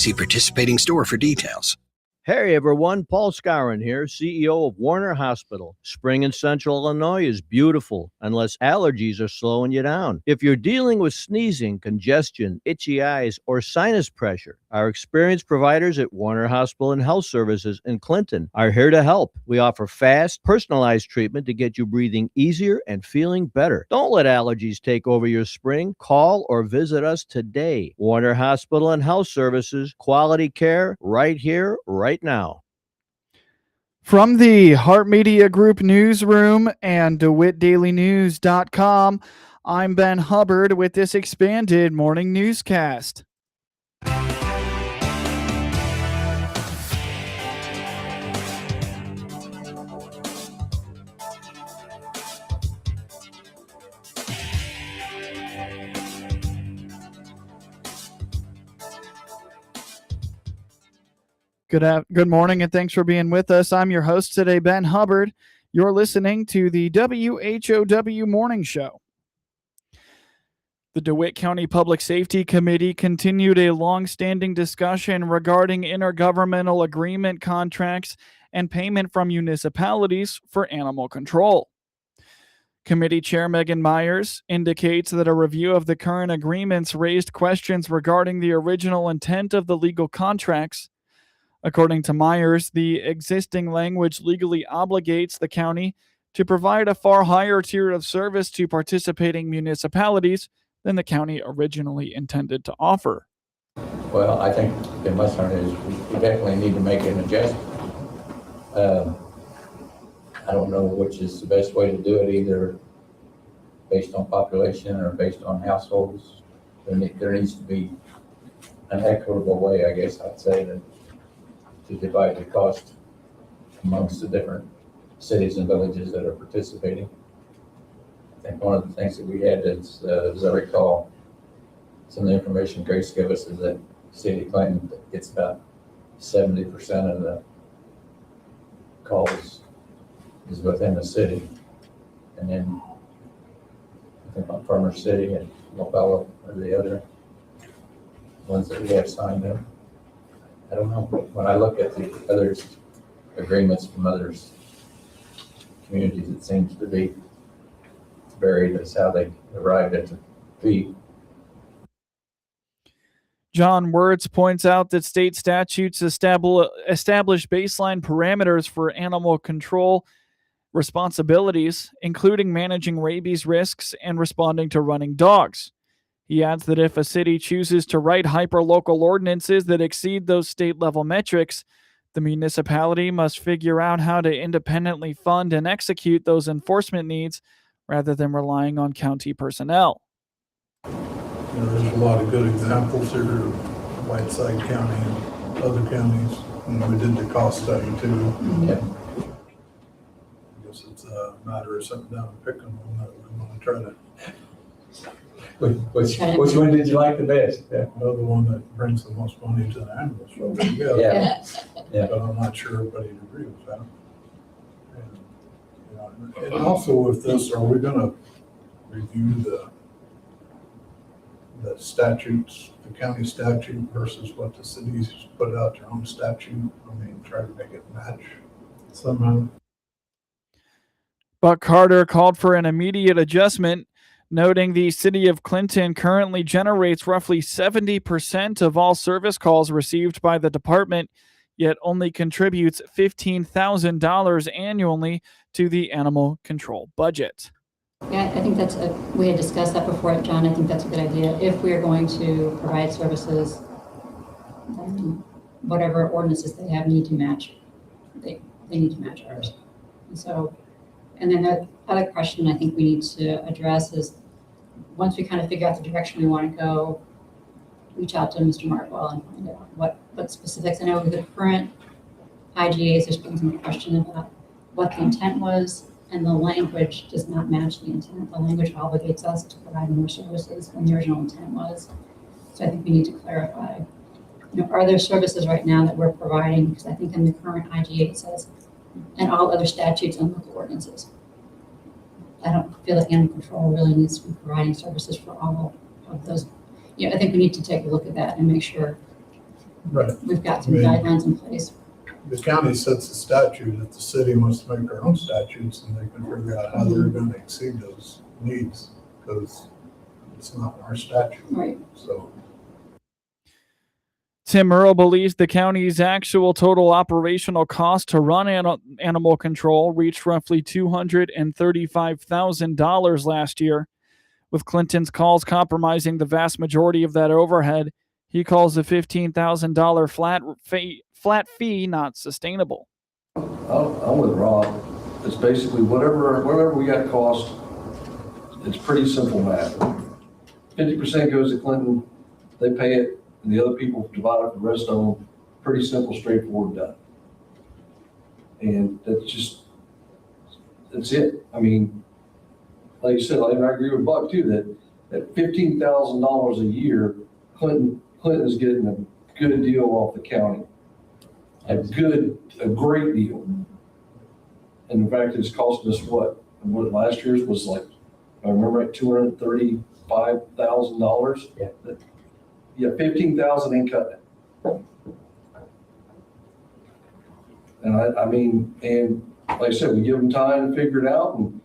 See participating store for details. Hey everyone, Paul Scarron here, CEO of Warner Hospital. Spring in Central Illinois is beautiful, unless allergies are slowing you down. If you're dealing with sneezing, congestion, itchy eyes, or sinus pressure, our experienced providers at Warner Hospital and Health Services in Clinton are here to help. We offer fast, personalized treatment to get you breathing easier and feeling better. Don't let allergies take over your spring. Call or visit us today. Warner Hospital and Health Services, quality care right here, right now. From the Heart Media Group newsroom and DeWittDailyNews.com, I'm Ben Hubbard with this expanded morning newscast. Good morning, and thanks for being with us. I'm your host today, Ben Hubbard. You're listening to the WHOW Morning Show. The DeWitt County Public Safety Committee continued a long-standing discussion regarding intergovernmental agreement contracts and payment from municipalities for animal control. Committee Chair Megan Myers indicates that a review of the current agreements raised questions regarding the original intent of the legal contracts. According to Myers, the existing language legally obligates the county to provide a far higher tier of service to participating municipalities than the county originally intended to offer. Well, I think the lesson is we definitely need to make an adjustment. I don't know which is the best way to do it, either based on population or based on households. There needs to be an equitable way, I guess I'd say, to divide the cost amongst the different cities and villages that are participating. I think one of the things that we had is, as I recall, some of the information Grace gave us is that the city of Clinton gets about 70% of the calls is within the city. And then I think on Farmer City and Mobile are the other ones that we have signed up. I don't know. When I look at the other agreements from other communities, it seems to be varied as how they arrived at the fee. John Wirtz points out that state statutes establish baseline parameters for animal control responsibilities, including managing rabies risks and responding to running dogs. He adds that if a city chooses to write hyperlocal ordinances that exceed those state-level metrics, the municipality must figure out how to independently fund and execute those enforcement needs rather than relying on county personnel. There's a lot of good examples here of Whiteside County and other counties, and we did the cost study too. Yeah. I guess it's a matter of sitting down and picking one that we want to try to. Which one did you like the best? Yeah. The one that brings the most money to the animals. So there you go. Yeah. But I'm not sure everybody would agree with that. And also with this, are we going to review the statutes, the county statute versus what the cities put out their own statute? I mean, try to make it match somehow. Buck Carter called for an immediate adjustment, noting the city of Clinton currently generates roughly 70% of all service calls received by the department, yet only contributes $15,000 annually to the animal control budget. Yeah, I think we had discussed that before, John. I think that's a good idea. If we're going to provide services, whatever ordinances they have need to match, they need to match ours. And then the other question I think we need to address is, once we kind of figure out the direction we want to go, reach out to Mr. Markwell and find out what specifics. I know with the current IGAs, there's been some question about what the intent was, and the language does not match the intent. The language obligates us to provide more services than the original intent was. So I think we need to clarify, are there services right now that we're providing? Because I think in the current IGA it says, and all other statutes and local ordinances. I don't feel that animal control really needs to be providing services for all of those. I think we need to take a look at that and make sure Right. We've got some I mean, guidelines in place. The county sets a statute, if the city wants to make their own statutes, and they can figure out how they're going to exceed those needs, because it's not our statute. Right. So Tim Earle believes the county's actual total operational cost to run animal control reached roughly $235,000 last year. With Clinton's calls compromising the vast majority of that overhead, he calls the $15,000 flat fee not sustainable. I'm with Rob. It's basically wherever we got cost, it's pretty simple math. 50% goes to Clinton, they pay it, and the other people divide up the rest of them. Pretty simple, straightforward, done. And that's it. I mean, like you said, I agree with Buck too, that $15,000 a year, Clinton is getting a good deal off the county. A great deal. And in fact, it's costing us what last year's was like, if I remember right, $235,000. Yeah. Yeah, $15,000 ain't cutting it. And I mean, and like I said, we give them time to figure it out. And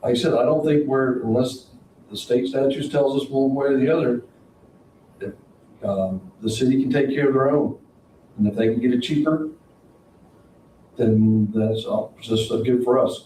like I said, I don't think unless the state statutes tells us one way or the other, that the city can take care of their own. And if they can get it cheaper, then that's just good for us.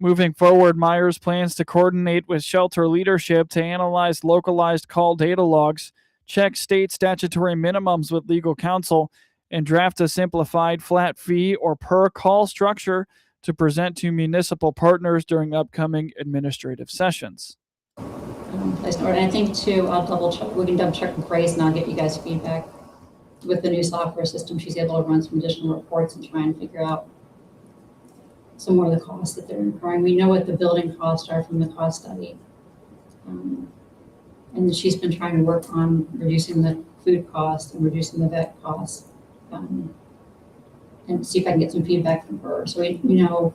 Moving forward, Myers plans to coordinate with shelter leadership to analyze localized call data logs, check state statutory minimums with legal counsel, and draft a simplified flat fee or per call structure to present to municipal partners during upcoming administrative sessions. Place in order. And I think too, I'll double check. We can double check with Grace, and I'll get you guys feedback. With the new software system, she's able to run some additional reports and try and figure out some more of the costs that they're incurring. We know what the building costs are from the cost study. And she's been trying to work on reducing the food costs and reducing the vet costs. And see if I can get some feedback from her. So we know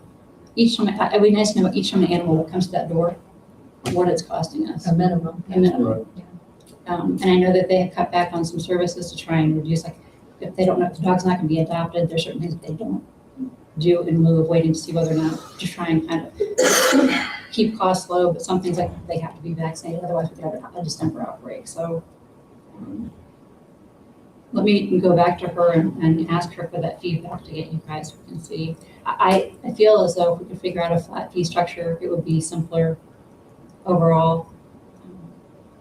each time, it'd be nice to know each time an animal comes to that door, what it's costing us. A minimum. Right. And I know that they have cut back on some services to try and reduce, like, if they don't know if the dog's not going to be adopted, there's certain things that they don't do in lieu of waiting to see whether or not to try and kind of keep costs low. But some things, like, they have to be vaccinated, otherwise we have a distemper outbreak. So let me go back to her and ask her for that feedback to get you guys and see. I feel as though if we could figure out a flat fee structure, it would be simpler overall.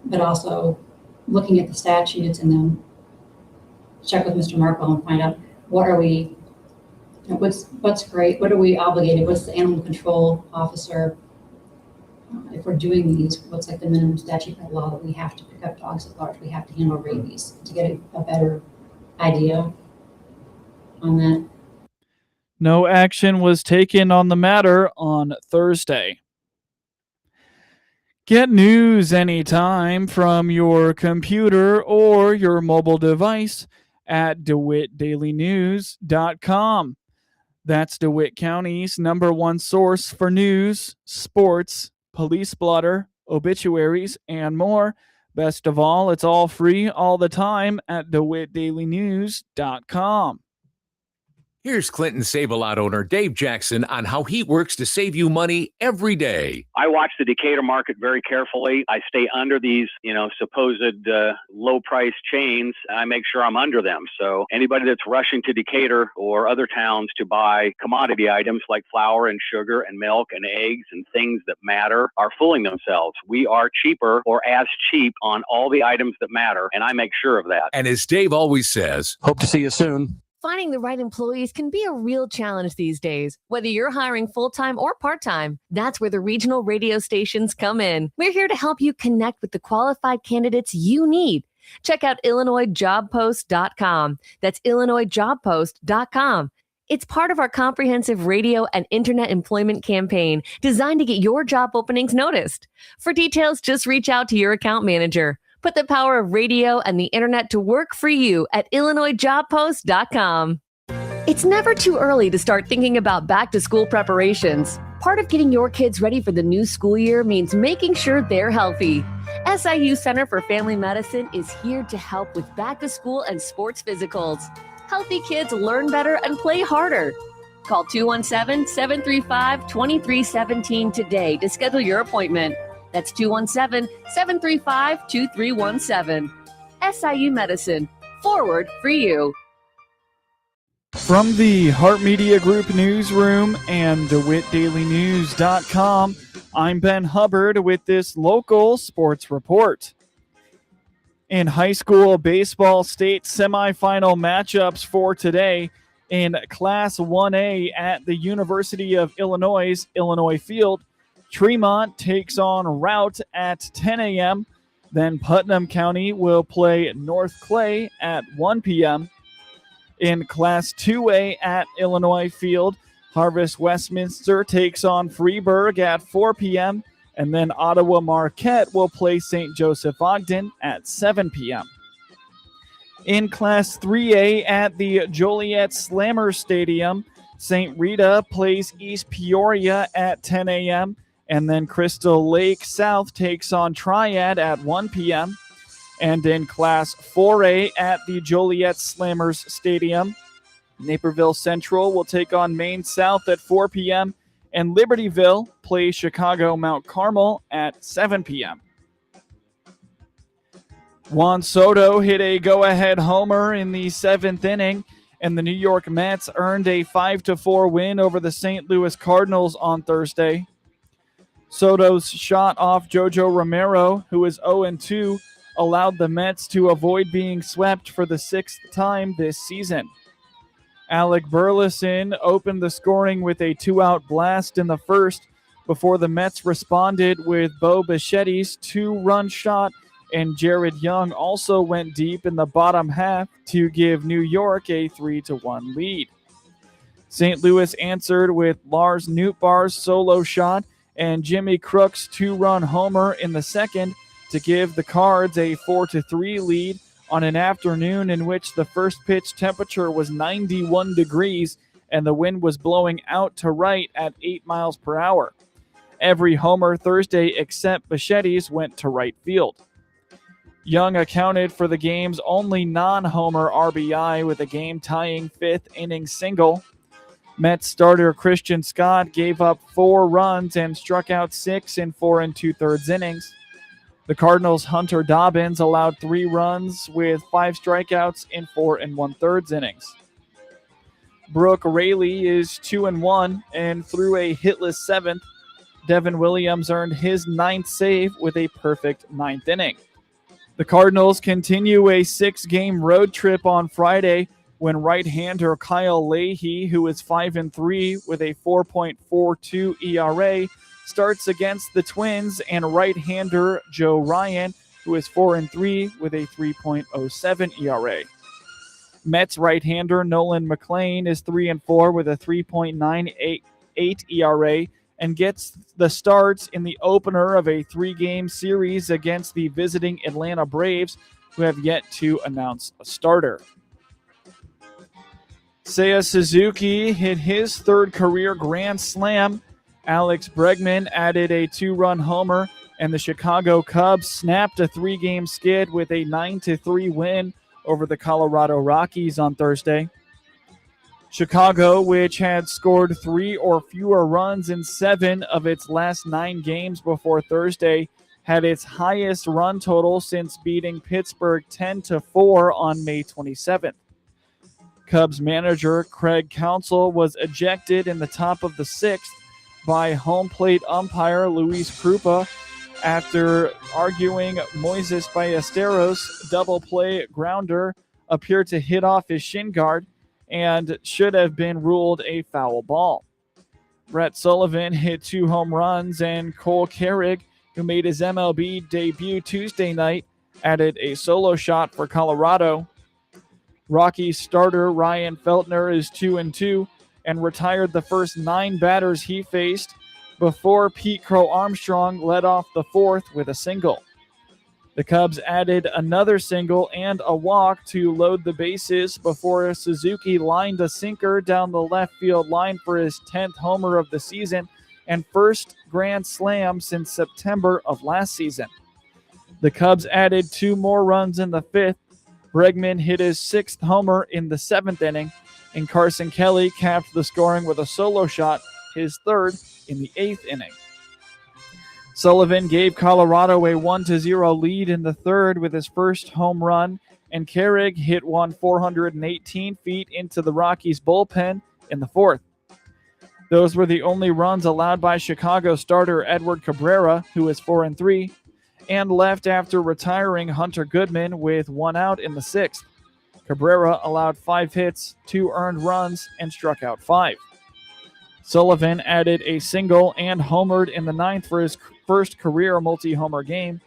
But also looking at the statutes and then check with Mr. Markle and find out what are we, what's great, what are we obligated, what's the animal control officer, if we're doing these, what's like the minimum statute by law that we have to pick up dogs at large, we have to handle rabies, to get a better idea on that. No action was taken on the matter on Thursday. Get news anytime from your computer or your mobile device at DeWittDailyNews.com. That's DeWitt County's #1 source for news, sports, police blotter, obituaries, and more. Best of all, it's all free all the time at DeWittDailyNews.com. Here's Clinton Save-A-Lot owner Dave Jackson on how he works to save you money every day. I watch the Decatur market very carefully. I stay under these, supposed low price chains. I make sure I'm under them. So anybody that's rushing to Decatur or other towns to buy commodity items like flour and sugar and milk and eggs and things that matter are fooling themselves. We are cheaper or as cheap on all the items that matter, and I make sure of that. And as Dave always says, hope to see you soon. Finding the right employees can be a real challenge these days, whether you're hiring full-time or part-time. That's where the regional radio stations come in. We're here to help you connect with the qualified candidates you need. Check out IllinoisJobPost.com. That's IllinoisJobPost.com. It's part of our comprehensive radio and internet employment campaign designed to get your job openings noticed. For details, just reach out to your account manager. Put the power of radio and the internet to work for you at IllinoisJobPost.com. It's never too early to start thinking about back-to-school preparations. Part of getting your kids ready for the new school year means making sure they're healthy. SIU Center for Family Medicine is here to help with back to school and sports physicals. Healthy kids learn better and play harder. Call 217-735-2317 today to schedule your appointment. That's 217-735-2317. SIU Medicine, forward for you. From the Hart Media Group newsroom and DeWittDailyNews.com, I'm Ben Hubbard with this local sports report. In high school baseball state semifinal matchups for today, in Class 1A at the University of Illinois' Illinois Field, Tremont takes on Routt at 10 a.m. Then Putnam County will play North Clay at 1 p.m. In Class 2A at Illinois Field, Harvest Westminster takes on Freeburg at 4 p.m. And then Ottawa Marquette will play St. Joseph Ogden at 7 p.m. In Class 3A at the Joliet Slammer Stadium, St. Rita plays East Peoria at 10 a.m. And then Crystal Lake South takes on Triad at 1 p.m. And in Class 4A at the Joliet Slammers Stadium, Naperville Central will take on Maine South at 4 p.m. and Libertyville plays Chicago Mount Carmel at 7 p.m. Juan Soto hit a go-ahead homer in the 7th inning, and the New York Mets earned a 5-4 win over the St. Louis Cardinals on Thursday. Soto's shot off Jojo Romero, who is 0-2, allowed the Mets to avoid being swept for the 6th time this season. Alec Burleson opened the scoring with a 2-out blast in the first before the Mets responded with Bo Bichetti's 2-run shot, and Jared Young also went deep in the bottom half to give New York a 3-1 lead. St. Louis answered with Lars Nootbaar's solo shot and Jimmy Crook's 2-run homer in the second to give the Cards a 4-3 lead on an afternoon in which the first pitch temperature was 91 degrees and the wind was blowing out to right at 8 miles per hour. Every homer Thursday except Bichetti's went to right field. Young accounted for the game's only non-homer RBI with a game-tying 5th inning single. Mets starter Christian Scott gave up 4 runs and struck out 6 in 4 2/3 innings. The Cardinals' Hunter Dobbins allowed 3 runs with 5 strikeouts in 4 1/3 innings. Brooke Raley is 2-1 and threw a hitless 7th. Devin Williams earned his 9th save with a perfect 9th inning. The Cardinals continue a 6-game road trip on Friday when right-hander Kyle Leahy, who is 5-3 with a 4.42 ERA, starts against the Twins, and right-hander Joe Ryan, who is 4-3 with a 3.07 ERA. Mets right-hander Nolan McLean is 3-4 with a 3.98 ERA and gets the starts in the opener of a 3-game series against the visiting Atlanta Braves, who have yet to announce a starter. Seiya Suzuki hit his 3rd career grand slam. Alex Bregman added a 2-run homer, and the Chicago Cubs snapped a 3-game skid with a 9-3 win over the Colorado Rockies on Thursday. Chicago, which had scored 3 or fewer runs in 7 of its last 9 games before Thursday, had its highest run total since beating Pittsburgh 10-4 on May 27th. Cubs manager Craig Counsell was ejected in the top of the 6th by home plate umpire Luis Krupa after arguing Moises Ballesteros' double play grounder appeared to hit off his shin guard and should have been ruled a foul ball. Brett Sullivan hit 2 home runs, and Cole Carrig, who made his MLB debut Tuesday night, added a solo shot for Colorado. Rockies starter Ryan Feltner is 2-2 and retired the first 9 batters he faced before Pete Crow Armstrong led off the 4th with a single. The Cubs added another single and a walk to load the bases before Suzuki lined a sinker down the left field line for his 10th homer of the season and first grand slam since September of last season. The Cubs added 2 more runs in the 5th. Bregman hit his 6th homer in the 7th inning, and Carson Kelly capped the scoring with a solo shot, his 3rd in the 8th inning. Sullivan gave Colorado a 1-0 lead in the 3rd with his first home run, and Carrig hit one 418 feet into the Rockies bullpen in the 4th. Those were the only runs allowed by Chicago starter Edward Cabrera, who is 4-3, and left after retiring Hunter Goodman with 1 out in the 6th. Cabrera allowed 5 hits, 2 earned runs, and struck out 5. Sullivan added a single and homered in the 9th for his first career multi-homer game.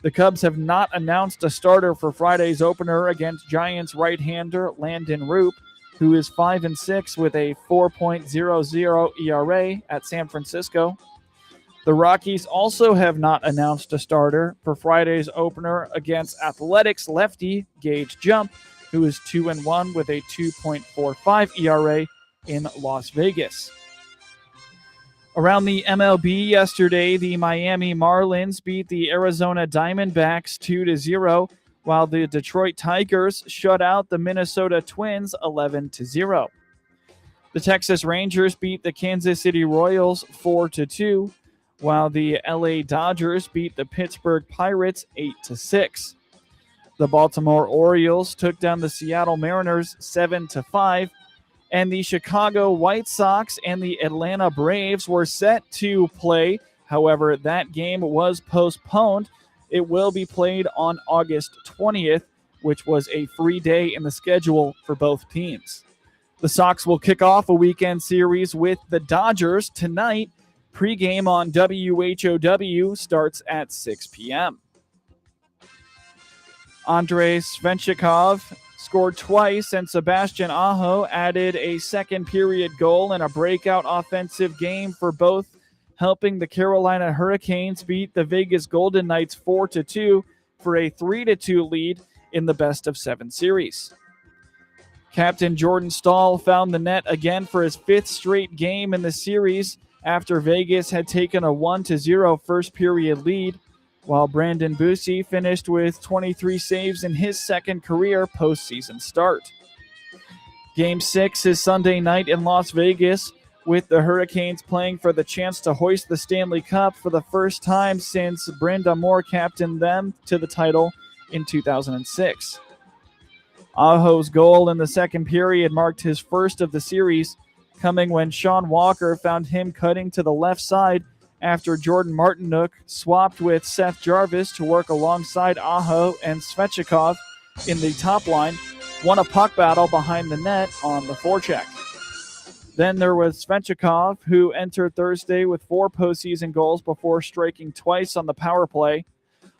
The Cubs have not announced a starter for Friday's opener against Giants right-hander Landon Roop, who is 5-6 with a 4.00 ERA at San Francisco. The Rockies also have not announced a starter for Friday's opener against Athletics lefty Gage Jump, who is 2-1 with a 2.45 ERA in Las Vegas. Around the MLB yesterday, the Miami Marlins beat the Arizona Diamondbacks 2-0, while the Detroit Tigers shut out the Minnesota Twins 11-0. The Texas Rangers beat the Kansas City Royals 4-2, while the LA Dodgers beat the Pittsburgh Pirates 8-6. The Baltimore Orioles took down the Seattle Mariners 7-5, and the Chicago White Sox and the Atlanta Braves were set to play. However, that game was postponed. It will be played on August 20th, which was a free day in the schedule for both teams. The Sox will kick off a weekend series with the Dodgers tonight. Pre-game on WHOW starts at 6 p.m. Andrei Svechnikov scored twice, and Sebastian Aho added a second-period goal in a breakout offensive game for both, helping the Carolina Hurricanes beat the Vegas Golden Knights 4-2 for a 3-2 lead in the best-of-7 series. Captain Jordan Staal found the net again for his 5th straight game in the series after Vegas had taken a 1-0 first-period lead, while Brandon Bussi finished with 23 saves in his second career postseason start. Game 6 is Sunday night in Las Vegas, with the Hurricanes playing for the chance to hoist the Stanley Cup for the first time since Brenda Moore captained them to the title in 2006. Aho's goal in the second period marked his first of the series, coming when Sean Walker found him cutting to the left side after Jordan Martinook swapped with Seth Jarvis to work alongside Aho, and Svechnikov in the top line won a puck battle behind the net on the forecheck. Then there was Svechnikov, who entered Thursday with 4 postseason goals before striking twice on the power play.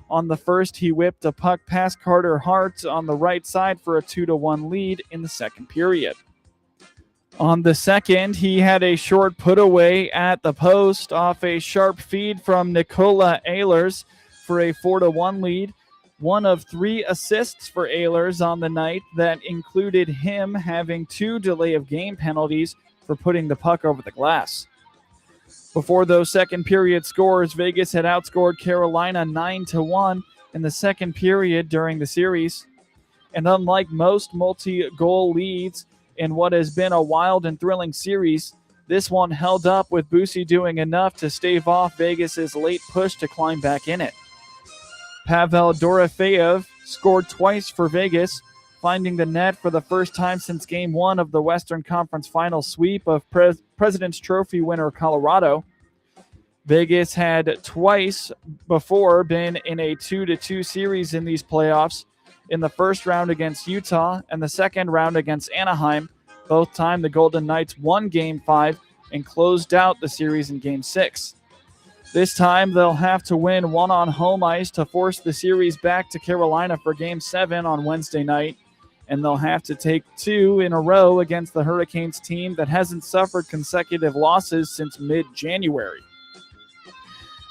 On the first, he whipped a puck past Carter Hart on the right side for a 2-1 lead in the second period. On the second, he had a short put away at the post off a sharp feed from Nikola Ehlers for a 4-1 lead. One of 3 assists for Ehlers on the night that included him having 2 delay of game penalties for putting the puck over the glass. Before those second period scores, Vegas had outscored Carolina 9-1 in the second period during the series. And unlike most multi-goal leads in what has been a wild and thrilling series, this one held up with Bussi doing enough to stave off Vegas's late push to climb back in it. Pavel Dorofeyev scored twice for Vegas, finding the net for the first time since Game 1 of the Western Conference Final sweep of President's Trophy winner Colorado. Vegas had twice before been in a 2-2 series in these playoffs, in the first round against Utah and the second round against Anaheim. Both time the Golden Knights won Game 5 and closed out the series in Game 6. This time they'll have to win one on home ice to force the series back to Carolina for Game 7 on Wednesday night, and they'll have to take 2 in a row against the Hurricanes team that hasn't suffered consecutive losses since mid-January.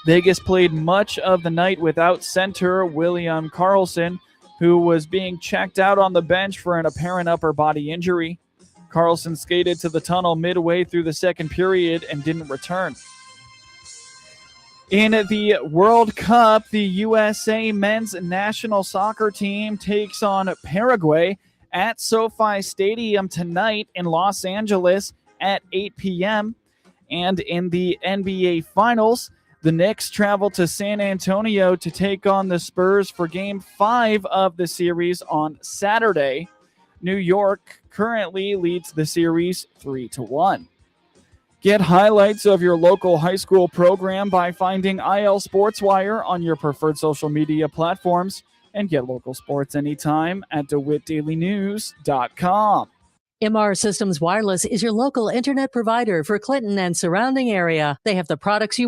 Vegas played much of the night without center William Karlsson, who was being checked out on the bench for an apparent upper body injury. Karlsson skated to the tunnel midway through the second period and didn't return. In the World Cup, the USA men's national soccer team takes on Paraguay at SoFi Stadium tonight in Los Angeles at 8 p.m. And in the NBA Finals, the Knicks travel to San Antonio to take on the Spurs for Game 5 of the series on Saturday. New York currently leads the series 3-1. Get highlights of your local high school program by finding IL SportsWire on your preferred social media platforms, and get local sports anytime at DeWittDailyNews.com. MR Systems Wireless is your local internet provider for Clinton and surrounding area. They have the products you